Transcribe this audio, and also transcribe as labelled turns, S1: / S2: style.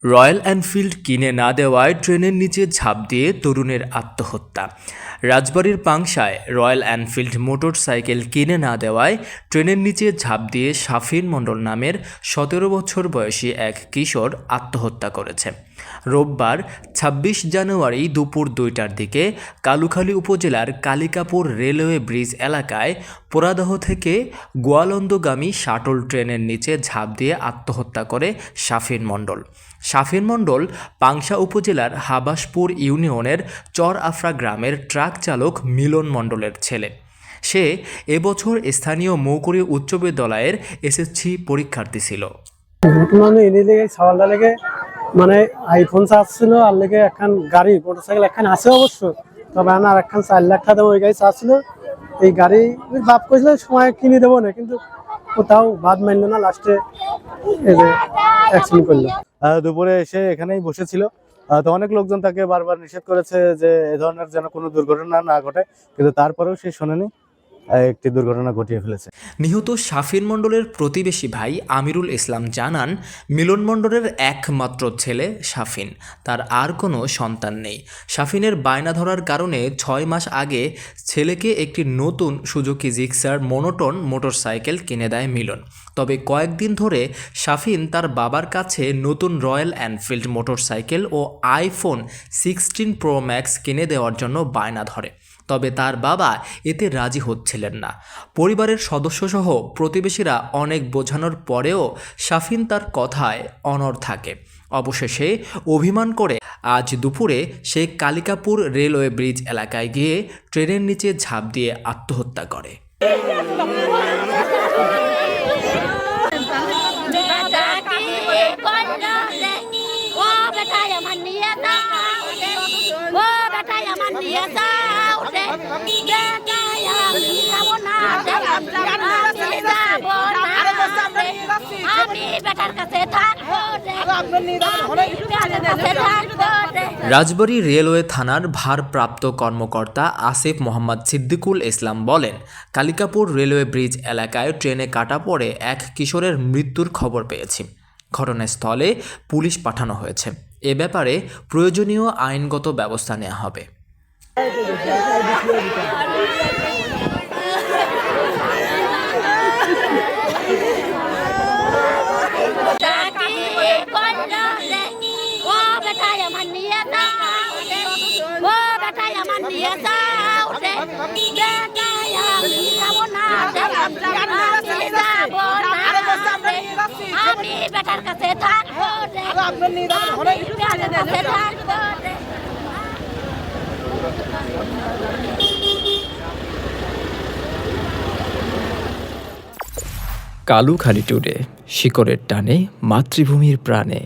S1: Royal Enfield কিনে না দেওয়ায় ট্রেনের নিচে ঝাঁপ দিয়ে তরুণের আত্মহত্যা। রাজবাড়ীর পাংশায় রয়্যাল এনফিল্ড মোটরসাইকেল কিনে না দেওয়ায় ট্রেনের নিচে ঝাঁপ দিয়ে শাফিন মণ্ডল নামের ১৭ বছর বয়সী এক কিশোর আত্মহত্যা করেছে। রোববার ২৬ জানুয়ারি দুপুর ২টার দিকে কালুখালী উপজেলার কালিকাপুর রেলওয়ে ব্রিজ এলাকায় পোড়াদহ থেকে গোয়ালন্দগামী শাটল ট্রেনের নিচে ঝাঁপ দিয়ে আত্মহত্যা করে শাফিন মণ্ডল। শাফিন মণ্ডল পাংশা উপজেলার হাবাসপুর ইউনিয়নের চর আফরা গ্রামের ট্রাক চালক মিলন মণ্ডলের ছেলে। সে এবছর স্থানীয় মৌকুড়ি উচ্চ বিদ্যালয়ের এসএসসি পরীক্ষার্থী ছিল।
S2: মানে আইফোন চাচ্ছিল আর লেগে একখান গাড়ি মোটরসাইকেল একখান আছে অবশ্য, তবে আর একখান ৪ লাখ টাকা ওই গাড়ি চাচ্ছিল। এই গাড়ি বাপ কইছিল সময় কিনে দেবো না, কিন্তু কোথাও বাদ মানলো না, লাস্টে এই যে অ্যাক্সিডেন্ট করলো। দুপুরে এসে এখানেই বসেছিল, তো অনেক লোকজন তাকে বারবার নিষেধ করেছে যে এ ধরনের যেন কোনো দুর্ঘটনা না ঘটে, কিন্তু তারপরেও সে শোনেনি, একটি দুর্ঘটনা ঘটিয়ে ফেলেছে।
S1: নিহত শাফিন মণ্ডলের প্রতিবেশী ভাই আমিরুল ইসলাম জানান, মিলন মণ্ডলের একমাত্র ছেলে শাফিন, তার আর কোনো সন্তান নেই। শাফিনের বায়না ধরার কারণে ৬ মাস আগে ছেলেকে একটি নতুন সুজুকি জিক্সার মনোটন মোটরসাইকেল কিনে দেয় মিলন। তবে কয়েকদিন ধরে শাফিন তার বাবার কাছে নতুন রয়্যাল এনফিল্ড মোটরসাইকেল ও আইফোন 16 প্রো ম্যাক্স কিনে দেওয়ার জন্য বায়না ধরে। তবে তার বাবা এতে রাজি হচ্ছিলেন না। পরিবারের সদস্যসহ প্রতিবেশীরা অনেক বোঝানোর পরেও শাফিন তার কথায় অনড় থাকে। অবশেষে অভিমান করে আজ দুপুরে সে কালিকাপুর রেলওয়ে ব্রিজ এলাকায় গিয়ে ট্রেনের নিচে ঝাঁপ দিয়ে আত্মহত্যা করে। রাজবাড়ী রেলওয়ে থানার ভারপ্রাপ্ত কর্মকর্তা আসিফ মোহাম্মদ সিদ্দিকুল ইসলাম বলেন, কালিকাপুর রেলওয়ে ব্রিজ এলাকায় ট্রেনে কাটা পড়ে এক কিশোরের মৃত্যুর খবর পেয়েছি। ঘটনাস্থলে পুলিশ পাঠানো হয়েছে। এ ব্যাপারে প্রয়োজনীয় আইনগত ব্যবস্থা নেওয়া হবে। কালুখালী টুডে, শিকড়ের টানে মাতৃভূমির প্রাণে।